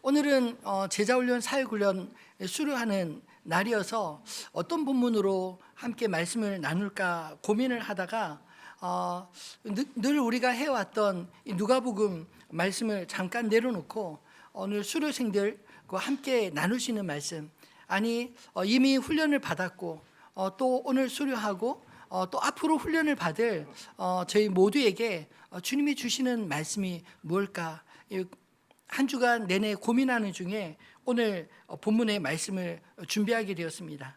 오늘은 제자훈련 사역훈련 수료하는 날이어서 어떤 본문으로 함께 말씀을 나눌까 고민을 하다가 늘 우리가 해왔던 이 누가복음 말씀을 잠깐 내려놓고 오늘 수료생들과 함께 나눌 수 있는 말씀, 아니 이미 훈련을 받았고 또 오늘 수료하고 또 앞으로 훈련을 받을 저희 모두에게 주님이 주시는 말씀이 무엇일까, 한 주간 내내 고민하는 중에 오늘 본문의 말씀을 준비하게 되었습니다.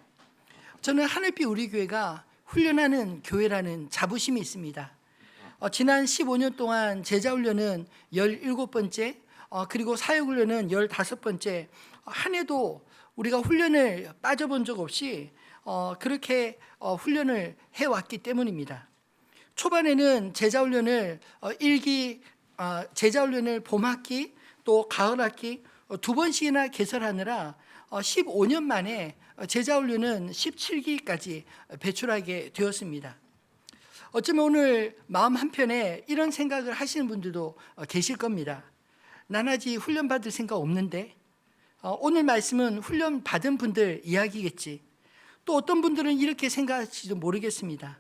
저는 하늘빛 우리 교회가 훈련하는 교회라는 자부심이 있습니다. 지난 15년 동안 제자훈련은 17번째, 그리고 사역훈련은 15번째, 한 해도 우리가 훈련을 빠져본 적 없이 그렇게 훈련을 해왔기 때문입니다. 초반에는 제자훈련을 제자훈련을 봄학기 또 가을학기 두 번씩이나 개설하느라 15년 만에 제자훈련은 17기까지 배출하게 되었습니다. 어쩌면 오늘 마음 한편에 이런 생각을 하시는 분들도 계실 겁니다. 난 아직 훈련 받을 생각 없는데, 오늘 말씀은 훈련 받은 분들 이야기겠지. 또 어떤 분들은 이렇게 생각할지도 모르겠습니다.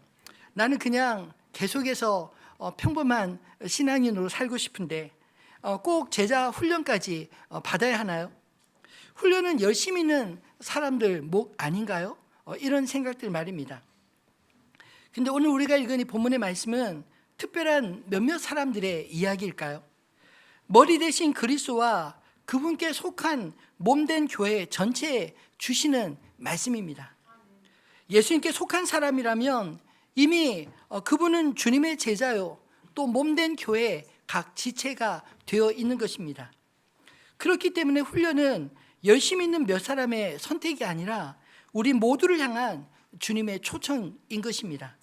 나는 그냥 계속해서 평범한 신앙인으로 살고 싶은데 꼭 제자 훈련까지 받아야 하나요? 훈련은 열심히 있는 사람들 목 아닌가요? 이런 생각들 말입니다. 근데 오늘 우리가 읽은 이 본문의 말씀은 특별한 몇몇 사람들의 이야기일까요? 머리 대신 그리스도와 그분께 속한 몸된 교회 전체에 주시는 말씀입니다. 예수님께 속한 사람이라면 이미 그분은 주님의 제자요, 또 몸된 교회 각 지체가 되어 있는 것입니다. 그렇기 때문에 훈련은 열심히 있는 몇 사람의 선택이 아니라 우리 모두를 향한 주님의 초청인 것입니다.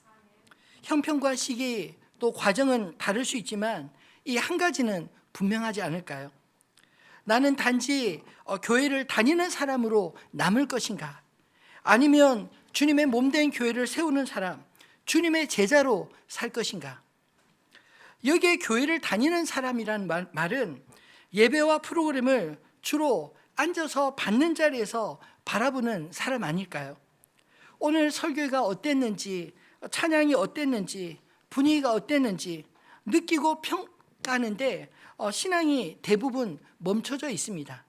형편과 시기 또 과정은 다를 수 있지만 이 한 가지는 분명하지 않을까요? 나는 단지 교회를 다니는 사람으로 남을 것인가, 아니면 주님의 몸된 교회를 세우는 사람, 주님의 제자로 살 것인가? 여기에 교회를 다니는 사람이란 말은 예배와 프로그램을 주로 앉아서 받는 자리에서 바라보는 사람 아닐까요? 오늘 설교가 어땠는지, 찬양이 어땠는지, 분위기가 어땠는지 느끼고 평가하는데 신앙이 대부분 멈춰져 있습니다.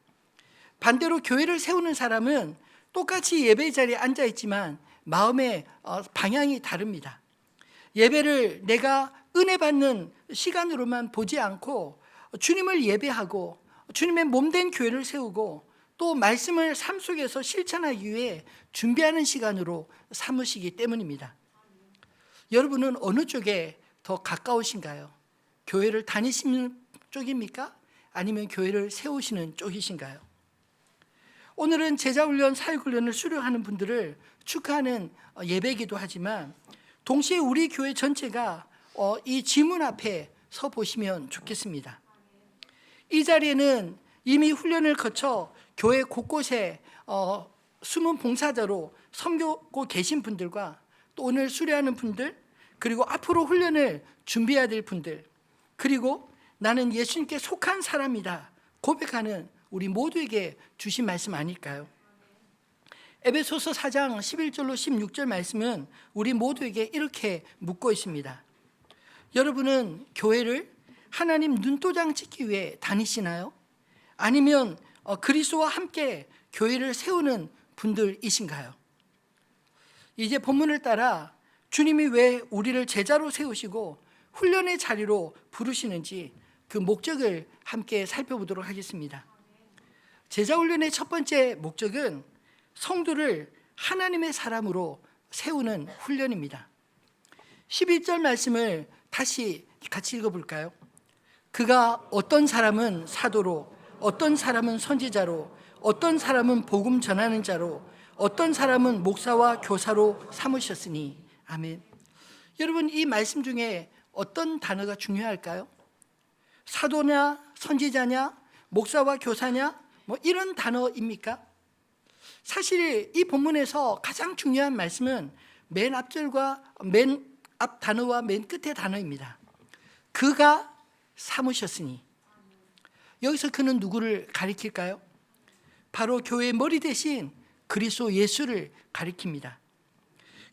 반대로 교회를 세우는 사람은 똑같이 예배 자리에 앉아 있지만 마음의 방향이 다릅니다. 예배를 내가 은혜 받는 시간으로만 보지 않고 주님을 예배하고 주님의 몸된 교회를 세우고 또 말씀을 삶 속에서 실천하기 위해 준비하는 시간으로 삼으시기 때문입니다. 여러분은 어느 쪽에 더 가까우신가요? 교회를 다니시는 쪽입니까? 아니면 교회를 세우시는 쪽이신가요? 오늘은 제자훈련, 사역훈련을 수료하는 분들을 축하하는 예배이기도 하지만 동시에 우리 교회 전체가 이 지문 앞에 서 보시면 좋겠습니다. 이 자리에는 이미 훈련을 거쳐 교회 곳곳에 숨은 봉사자로 섬기고 계신 분들과 또 오늘 수료하는 분들, 그리고 앞으로 훈련을 준비해야 될 분들, 그리고 나는 예수님께 속한 사람이다 고백하는 우리 모두에게 주신 말씀 아닐까요? 에베소서 4장 11절로 16절 말씀은 우리 모두에게 이렇게 묻고 있습니다. 여러분은 교회를 하나님 눈도장 찍기 위해 다니시나요? 아니면 그리스도와 함께 교회를 세우는 분들이신가요? 이제 본문을 따라 주님이 왜 우리를 제자로 세우시고 훈련의 자리로 부르시는지 그 목적을 함께 살펴보도록 하겠습니다. 제자훈련의 첫 번째 목적은 성도를 하나님의 사람으로 세우는 훈련입니다. 11절 말씀을 다시 같이 읽어볼까요? 그가 어떤 사람은 사도로, 어떤 사람은 선지자로, 어떤 사람은 복음 전하는 자로, 어떤 사람은 목사와 교사로 삼으셨으니. 아멘. 여러분, 이 말씀 중에 어떤 단어가 중요할까요? 사도냐, 선지자냐, 목사와 교사냐, 이런 단어입니까? 사실 이 본문에서 가장 중요한 말씀은 맨 앞절과 맨 앞 단어와 맨 끝의 단어입니다. 그가 삼으셨으니. 여기서 그는 누구를 가리킬까요? 바로 교회의 머리 대신 그리스도 예수를 가리킵니다.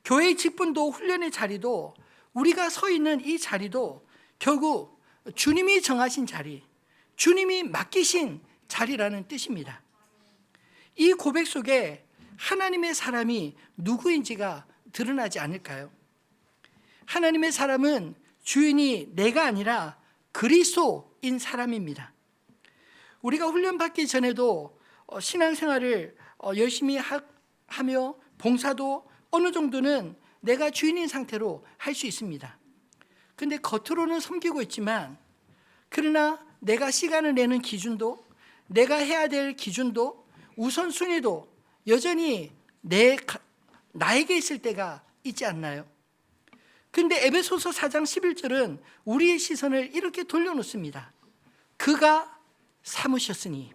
교회의 직분도 훈련의 자리도 우리가 서 있는 이 자리도 결국 주님이 정하신 자리, 주님이 맡기신 자리라는 뜻입니다. 이 고백 속에 하나님의 사람이 누구인지가 드러나지 않을까요? 하나님의 사람은 주인이 내가 아니라 그리스도인 사람입니다. 우리가 훈련받기 전에도 신앙생활을 열심히 하며 봉사도 어느 정도는 내가 주인인 상태로 할 수 있습니다. 근데 겉으로는 섬기고 있지만 그러나 내가 시간을 내는 기준도 내가 해야 될 기준도 우선순위도 여전히 나에게 있을 때가 있지 않나요? 근데 에베소서 4장 11절은 우리의 시선을 이렇게 돌려놓습니다. 그가 삼으셨으니.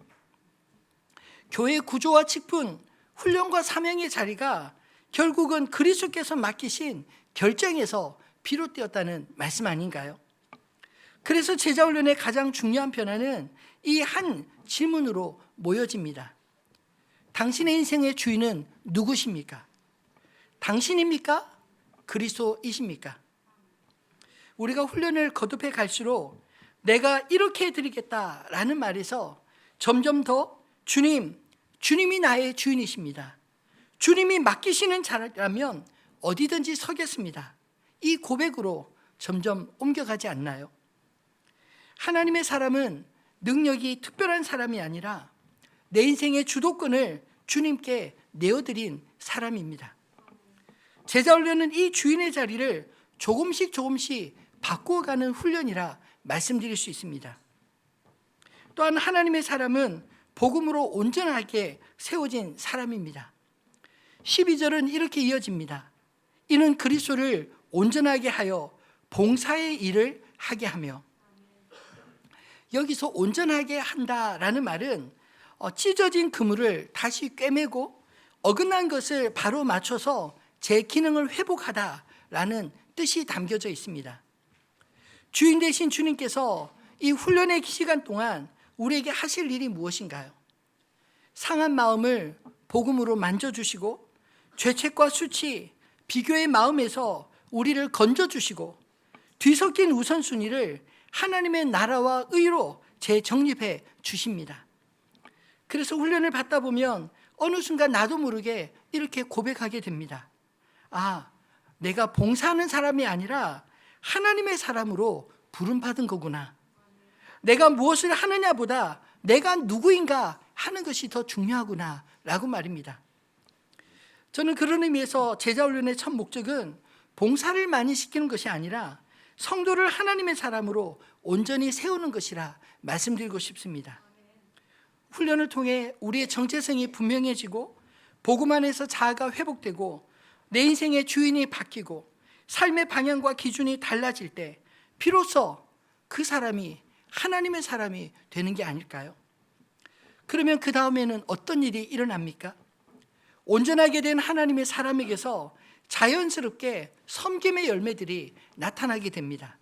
교회 구조와 직분, 훈련과 사명의 자리가 결국은 그리스도께서 맡기신 결정에서 비롯되었다는 말씀 아닌가요? 그래서 제자훈련의 가장 중요한 변화는 이 한 질문으로 모여집니다. 당신의 인생의 주인은 누구십니까? 당신입니까? 그리스도이십니까? 우리가 훈련을 거듭해 갈수록 내가 이렇게 해드리겠다라는 말에서 점점 더 주님이 나의 주인이십니다. 주님이 맡기시는 자라면 어디든지 서겠습니다. 이 고백으로 점점 옮겨가지 않나요? 하나님의 사람은 능력이 특별한 사람이 아니라 내 인생의 주도권을 주님께 내어드린 사람입니다. 제자훈련은 이 주인의 자리를 조금씩 바꾸어가는 훈련이라 말씀드릴 수 있습니다. 또한 하나님의 사람은 복음으로 온전하게 세워진 사람입니다. 12절은 이렇게 이어집니다. 이는 그리스도를 온전하게 하여 봉사의 일을 하게 하며. 여기서 온전하게 한다라는 말은 찢어진 그물을 다시 꿰매고 어긋난 것을 바로 맞춰서 제 기능을 회복하다라는 뜻이 담겨져 있습니다. 주인 되신 주님께서 이 훈련의 시간 동안 우리에게 하실 일이 무엇인가요? 상한 마음을 복음으로 만져주시고 죄책과 수치, 비교의 마음에서 우리를 건져주시고 뒤섞인 우선순위를 하나님의 나라와 의로 재정립해 주십니다. 그래서 훈련을 받다 보면 어느 순간 나도 모르게 이렇게 고백하게 됩니다. 아, 내가 봉사하는 사람이 아니라 하나님의 사람으로 부름받은 거구나. 내가 무엇을 하느냐보다 내가 누구인가 하는 것이 더 중요하구나 라고 말입니다. 저는 그런 의미에서 제자훈련의 첫 목적은 봉사를 많이 시키는 것이 아니라 성도를 하나님의 사람으로 온전히 세우는 것이라 말씀드리고 싶습니다. 훈련을 통해 우리의 정체성이 분명해지고 복음 안에서 자아가 회복되고 내 인생의 주인이 바뀌고 삶의 방향과 기준이 달라질 때 비로소 그 사람이 하나님의 사람이 되는 게 아닐까요? 그러면 그 다음에는 어떤 일이 일어납니까? 온전하게 된 하나님의 사람에게서 자연스럽게 섬김의 열매들이 나타나게 됩니다.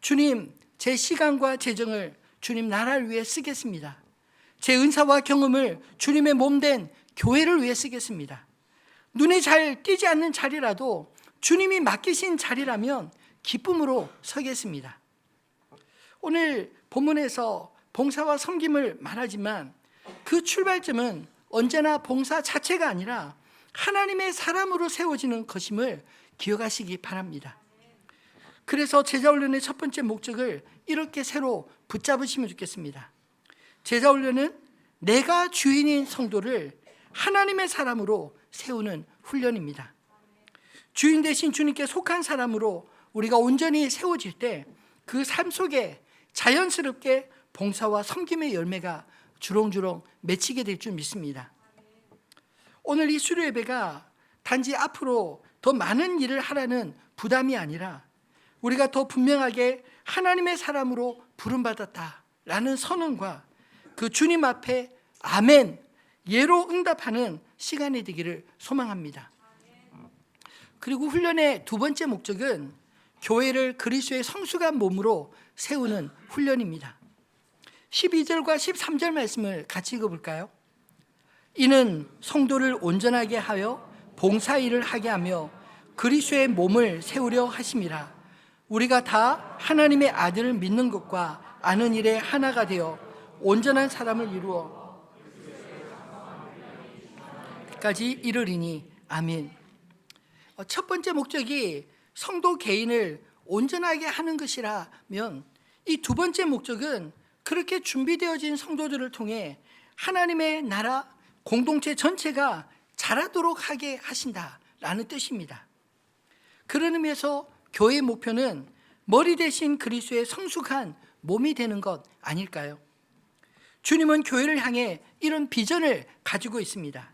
주님, 제 시간과 재정을 주님 나라를 위해 쓰겠습니다. 제 은사와 경험을 주님의 몸된 교회를 위해 쓰겠습니다. 눈에 잘 띄지 않는 자리라도 주님이 맡기신 자리라면 기쁨으로 서겠습니다. 오늘 본문에서 봉사와 섬김을 말하지만 그 출발점은 언제나 봉사 자체가 아니라 하나님의 사람으로 세워지는 것임을 기억하시기 바랍니다. 그래서 제자훈련의 첫 번째 목적을 이렇게 새로 붙잡으시면 좋겠습니다. 제자훈련은 내가 주인인 성도를 하나님의 사람으로 세우는 훈련입니다. 주인 대신 주님께 속한 사람으로 우리가 온전히 세워질 때 그 삶 속에 자연스럽게 봉사와 섬김의 열매가 주렁주렁 맺히게 될 줄 믿습니다. 오늘 이 수료 예배가 단지 앞으로 더 많은 일을 하라는 부담이 아니라 우리가 더 분명하게 하나님의 사람으로 부름받았다라는 선언과 그 주님 앞에 아멘, 예로 응답하는 시간이 되기를 소망합니다. 그리고 훈련의 두 번째 목적은 교회를 그리스도의 성숙한 몸으로 세우는 훈련입니다. 12절과 13절 말씀을 같이 읽어볼까요? 이는 성도를 온전하게 하여 봉사일을 하게 하며 그리스도의 몸을 세우려 하심이라. 우리가 다 하나님의 아들을 믿는 것과 아는 일에 하나가 되어 온전한 사람을 이루어 까지 이르리니. 아멘. 첫 번째 목적이 성도 개인을 온전하게 하는 것이라면, 이 두 번째 목적은 그렇게 준비되어진 성도들을 통해 하나님의 나라 공동체 전체가 자라도록 하게 하신다라는 뜻입니다. 그런 의미에서 교회의 목표는 머리 대신 그리스도의 성숙한 몸이 되는 것 아닐까요? 주님은 교회를 향해 이런 비전을 가지고 있습니다.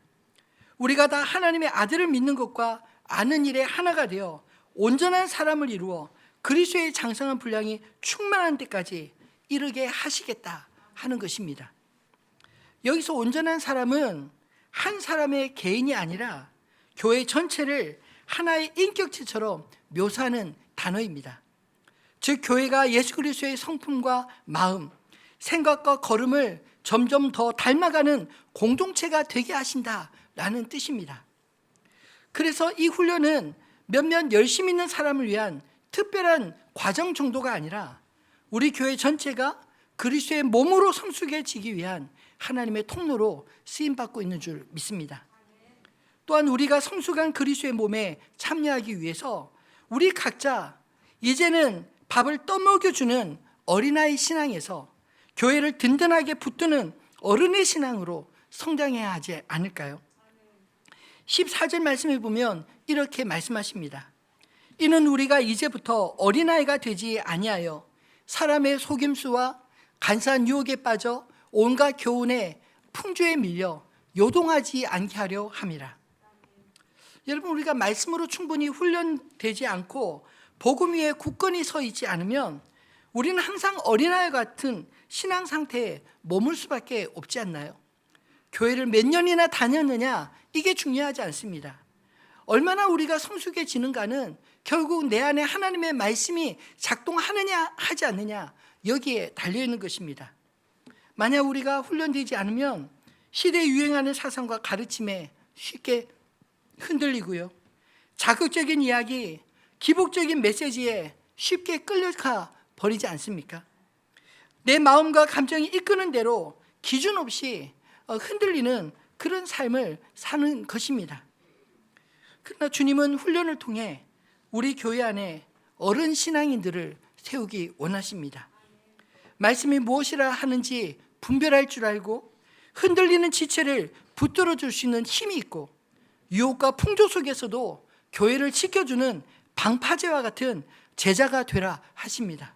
우리가 다 하나님의 아들을 믿는 것과 아는 일에 하나가 되어 온전한 사람을 이루어 그리스도의 장성한 분량이 충만한 데까지 이르게 하시겠다 하는 것입니다. 여기서 온전한 사람은 한 사람의 개인이 아니라 교회 전체를 하나의 인격체처럼 묘사하는 단어입니다. 즉 교회가 예수 그리스도의 성품과 마음, 생각과 걸음을 점점 더 닮아가는 공동체가 되게 하신다라는 뜻입니다. 그래서 이 훈련은 몇몇 열심 있는 사람을 위한 특별한 과정 정도가 아니라 우리 교회 전체가 그리스도의 몸으로 성숙해지기 위한 하나님의 통로로 쓰임받고 있는 줄 믿습니다. 또한 우리가 성숙한 그리스도의 몸에 참여하기 위해서 우리 각자 이제는 밥을 떠먹여주는 어린아이 신앙에서 교회를 든든하게 붙드는 어른의 신앙으로 성장해야 하지 않을까요? 14절 말씀을 보면 이렇게 말씀하십니다. 이는 우리가 이제부터 어린아이가 되지 아니하여 사람의 속임수와 간사한 유혹에 빠져 온갖 교훈에 풍조에 밀려 요동하지 않게 하려 함이라. 여러분, 우리가 말씀으로 충분히 훈련되지 않고 복음 위에 굳건히 서 있지 않으면 우리는 항상 어린아이 같은 신앙 상태에 머물 수밖에 없지 않나요? 교회를 몇 년이나 다녔느냐, 이게 중요하지 않습니다. 얼마나 우리가 성숙해지는가는 결국 내 안에 하나님의 말씀이 작동하느냐 하지 않느냐, 여기에 달려있는 것입니다. 만약 우리가 훈련되지 않으면 시대에 유행하는 사상과 가르침에 쉽게 흔들리고요, 자극적인 이야기, 기복적인 메시지에 쉽게 끌려가 버리지 않습니까? 내 마음과 감정이 이끄는 대로 기준 없이 흔들리는 그런 삶을 사는 것입니다. 그러나 주님은 훈련을 통해 우리 교회 안에 어른 신앙인들을 세우기 원하십니다. 말씀이 무엇이라 하는지 분별할 줄 알고 흔들리는 지체를 붙들어 줄 수 있는 힘이 있고 유혹과 풍조 속에서도 교회를 지켜주는 방파제와 같은 제자가 되라 하십니다.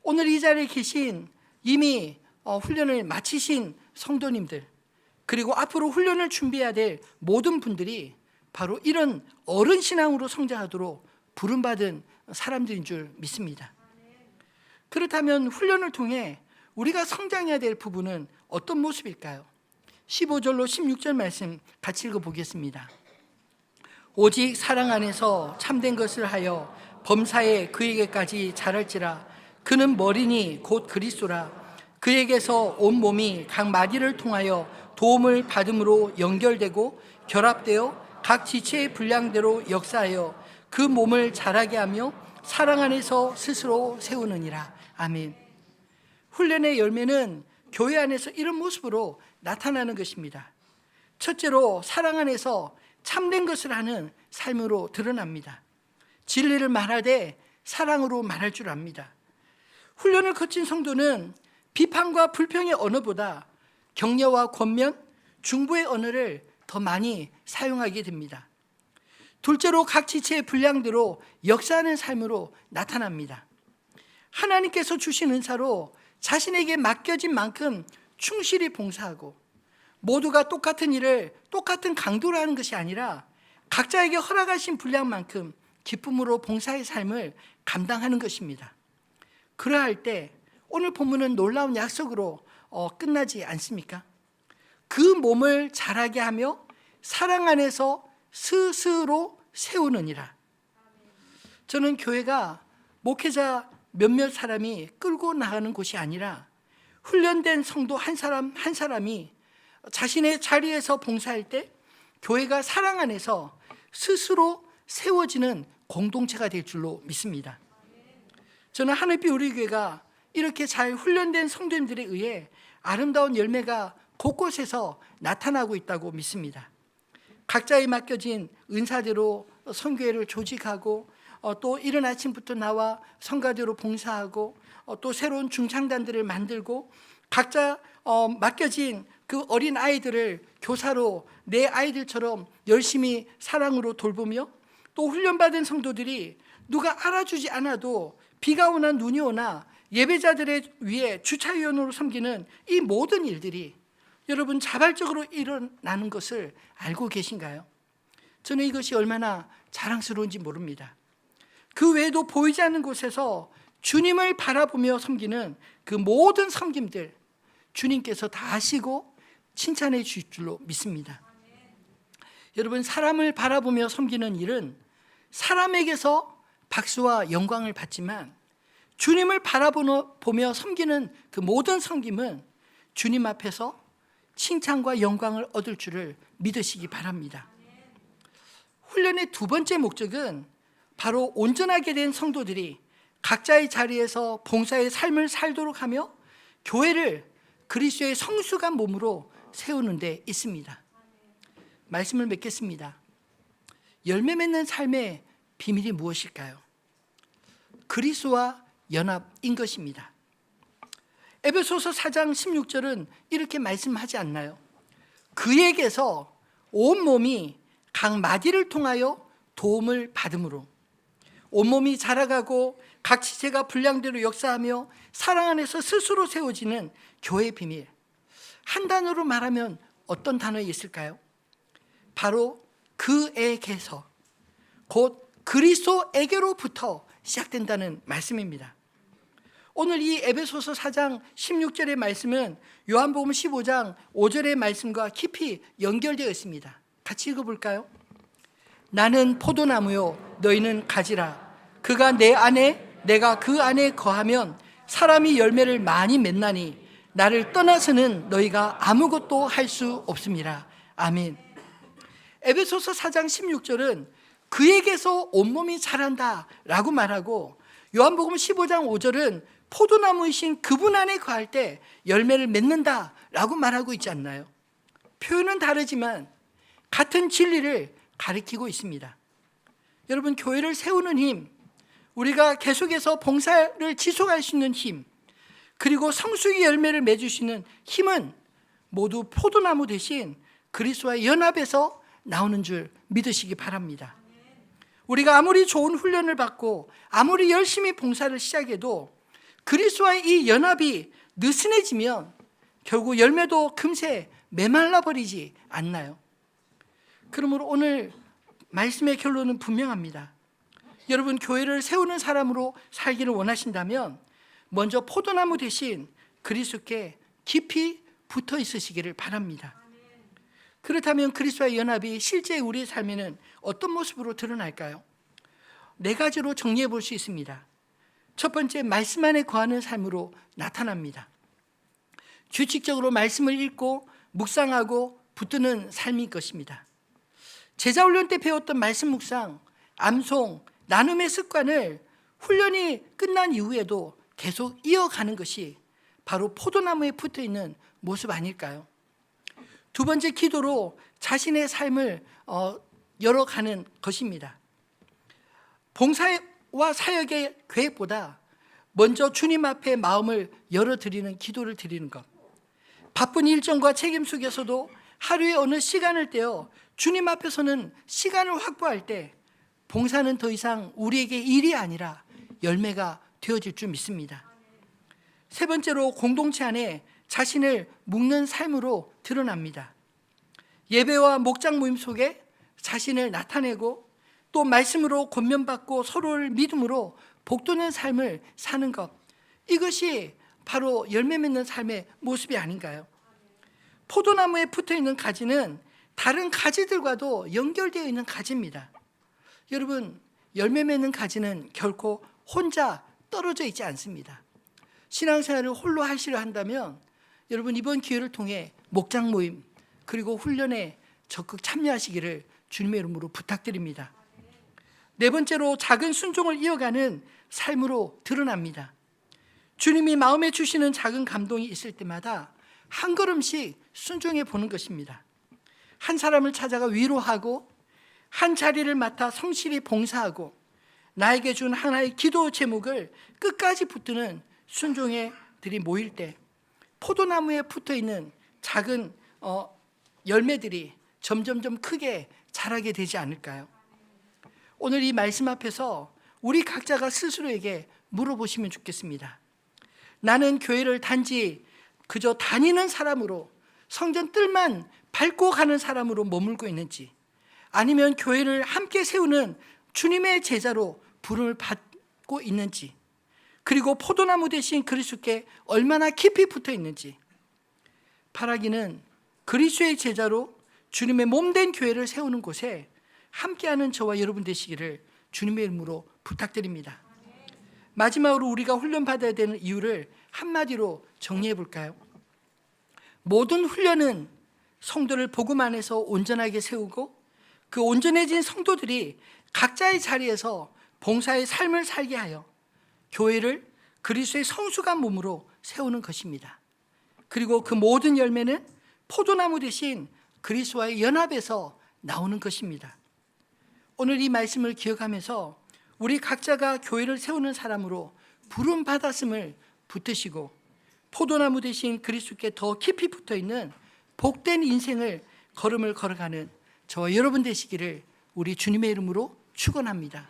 오늘 이 자리에 계신 이미 훈련을 마치신 성도님들, 그리고 앞으로 훈련을 준비해야 될 모든 분들이 바로 이런 어른 신앙으로 성장하도록 부름받은 사람들인 줄 믿습니다. 그렇다면 훈련을 통해 우리가 성장해야 될 부분은 어떤 모습일까요? 15절로 16절 말씀 같이 읽어보겠습니다. 오직 사랑 안에서 참된 것을 하여 범사에 그에게까지 자랄지라. 그는 머리니 곧 그리스도라. 그에게서 온 몸이 각 마디를 통하여 도움을 받음으로 연결되고 결합되어 각 지체의 분량대로 역사하여 그 몸을 자라게 하며 사랑 안에서 스스로 세우느니라. 아멘. 훈련의 열매는 교회 안에서 이런 모습으로 나타나는 것입니다. 첫째로 사랑 안에서 참된 것을 하는 삶으로 드러납니다. 진리를 말하되 사랑으로 말할 줄 압니다. 훈련을 거친 성도는 비판과 불평의 언어보다 격려와 권면, 중보의 언어를 더 많이 사용하게 됩니다. 둘째로 각 지체의 분량대로 역사하는 삶으로 나타납니다. 하나님께서 주신 은사로 자신에게 맡겨진 만큼 충실히 봉사하고 모두가 똑같은 일을 똑같은 강도로 하는 것이 아니라 각자에게 허락하신 분량만큼 기쁨으로 봉사의 삶을 감당하는 것입니다. 그러할 때 오늘 본문은 놀라운 약속으로 끝나지 않습니까? 그 몸을 자라게 하며 사랑 안에서 스스로 세우느니라. 저는 교회가 목회자 몇몇 사람이 끌고 나가는 곳이 아니라 훈련된 성도 한 사람 한 사람이 자신의 자리에서 봉사할 때 교회가 사랑 안에서 스스로 세워지는 공동체가 될 줄로 믿습니다. 저는 하늘빛 우리 교회가 이렇게 잘 훈련된 성도님들에 의해 아름다운 열매가 곳곳에서 나타나고 있다고 믿습니다. 각자에 맡겨진 은사대로 선교회를 조직하고 또 이른 아침부터 나와 성가대로 봉사하고 또 새로운 중창단들을 만들고 각자 맡겨진 그 어린 아이들을 교사로 내 아이들처럼 열심히 사랑으로 돌보며 또 훈련받은 성도들이 누가 알아주지 않아도 비가 오나 눈이 오나 예배자들의 위에 주차위원으로 섬기는 이 모든 일들이 여러분 자발적으로 일어나는 것을 알고 계신가요? 저는 이것이 얼마나 자랑스러운지 모릅니다. 그 외에도 보이지 않는 곳에서 주님을 바라보며 섬기는 그 모든 섬김들 주님께서 다 아시고 칭찬해 주실 줄로 믿습니다. 여러분, 사람을 바라보며 섬기는 일은 사람에게서 박수와 영광을 받지만 주님을 바라보며 섬기는 그 모든 섬김은 주님 앞에서 칭찬과 영광을 얻을 줄을 믿으시기 바랍니다. 훈련의 두 번째 목적은 바로 온전하게 된 성도들이 각자의 자리에서 봉사의 삶을 살도록 하며 교회를 그리스도의 성숙한 몸으로 세우는 데 있습니다. 말씀을 맺겠습니다. 열매 맺는 삶의 비밀이 무엇일까요? 그리스도와 연합인 것입니다. 에베소서 4장 16절은 이렇게 말씀하지 않나요? 그에게서 온 몸이 각 마디를 통하여 도움을 받음으로 온몸이 자라가고 각 지체가 분량대로 역사하며 사랑 안에서 스스로 세워지는 교회의 비밀. 한 단어로 말하면 어떤 단어가 있을까요? 바로 그에게서, 곧 그리스도에게로부터 시작된다는 말씀입니다. 오늘 이 에베소서 4장 16절의 말씀은 요한복음 15장 5절의 말씀과 깊이 연결되어 있습니다. 같이 읽어볼까요? 나는 포도나무요 너희는 가지라. 그가 내 안에 내가 그 안에 거하면 사람이 열매를 많이 맺나니 나를 떠나서는 너희가 아무것도 할 수 없습니다. 아멘. 에베소서 4장 16절은 그에게서 온몸이 자란다 라고 말하고 요한복음 15장 5절은 포도나무이신 그분 안에 거할 때 열매를 맺는다 라고 말하고 있지 않나요? 표현은 다르지만 같은 진리를 가리키고 있습니다. 여러분, 교회를 세우는 힘, 우리가 계속해서 봉사를 지속할 수 있는 힘, 그리고 성숙의 열매를 맺을 수 있는 힘은 모두 포도나무 대신 그리스도와의 연합에서 나오는 줄 믿으시기 바랍니다. 우리가 아무리 좋은 훈련을 받고 아무리 열심히 봉사를 시작해도 그리스도와의 이 연합이 느슨해지면 결국 열매도 금세 메말라 버리지 않나요? 그러므로 오늘 말씀의 결론은 분명합니다. 여러분, 교회를 세우는 사람으로 살기를 원하신다면 먼저 포도나무 대신 그리스도께 깊이 붙어 있으시기를 바랍니다. 그렇다면 그리스도와의 연합이 실제 우리의 삶에는 어떤 모습으로 드러날까요? 네 가지로 정리해 볼 수 있습니다. 첫 번째, 말씀 안에 거하는 삶으로 나타납니다. 규칙적으로 말씀을 읽고 묵상하고 붙드는 삶일 것입니다. 제자훈련 때 배웠던 말씀 묵상, 암송, 나눔의 습관을 훈련이 끝난 이후에도 계속 이어가는 것이 바로 포도나무에 붙어있는 모습 아닐까요? 두 번째, 기도로 자신의 삶을 열어가는 것입니다. 봉사와 사역의 계획보다 먼저 주님 앞에 마음을 열어드리는 기도를 드리는 것. 바쁜 일정과 책임 속에서도 하루에 어느 시간을 떼어 주님 앞에서는 시간을 확보할 때 봉사는 더 이상 우리에게 일이 아니라 열매가 되어질 줄 믿습니다. 세 번째로, 공동체 안에 자신을 묶는 삶으로 드러납니다. 예배와 목장 모임 속에 자신을 나타내고 또 말씀으로 권면받고 서로를 믿음으로 복도는 삶을 사는 것, 이것이 바로 열매 맺는 삶의 모습이 아닌가요? 포도나무에 붙어있는 가지는 다른 가지들과도 연결되어 있는 가지입니다. 여러분, 열매 맺는 가지는 결코 혼자 떨어져 있지 않습니다. 신앙생활을 홀로 하시려 한다면 여러분 이번 기회를 통해 목장 모임 그리고 훈련에 적극 참여하시기를 주님의 이름으로 부탁드립니다. 네 번째로 작은 순종을 이어가는 삶으로 드러납니다. 주님이 마음에 주시는 작은 감동이 있을 때마다 한 걸음씩 순종해 보는 것입니다. 한 사람을 찾아가 위로하고 한 자리를 맡아 성실히 봉사하고 나에게 준 하나의 기도 제목을 끝까지 붙드는 순종의 들이 모일 때 포도나무에 붙어있는 작은 열매들이 점점점 크게 자라게 되지 않을까요? 오늘 이 말씀 앞에서 우리 각자가 스스로에게 물어보시면 좋겠습니다. 나는 교회를 단지 그저 다니는 사람으로 성전 뜰만 밟고 가는 사람으로 머물고 있는지, 아니면 교회를 함께 세우는 주님의 제자로 부름을 받고 있는지, 그리고 포도나무 대신 그리스도께 얼마나 깊이 붙어 있는지. 바라기는 그리스도의 제자로 주님의 몸된 교회를 세우는 곳에 함께하는 저와 여러분 되시기를 주님의 이름으로 부탁드립니다. 마지막으로 우리가 훈련받아야 되는 이유를 한마디로 정리해 볼까요? 모든 훈련은 성도를 복음 안에서 온전하게 세우고 그 온전해진 성도들이 각자의 자리에서 봉사의 삶을 살게 하여 교회를 그리스도의 성숙한 몸으로 세우는 것입니다. 그리고 그 모든 열매는 포도나무 대신 그리스도와의 연합에서 나오는 것입니다. 오늘 이 말씀을 기억하면서 우리 각자가 교회를 세우는 사람으로 부름받았음을 붙드시고 포도나무 대신 그리스도께 더 깊이 붙어있는 복된 인생을 걸음을 걸어가는 저와 여러분 되시기를 우리 주님의 이름으로 축원합니다.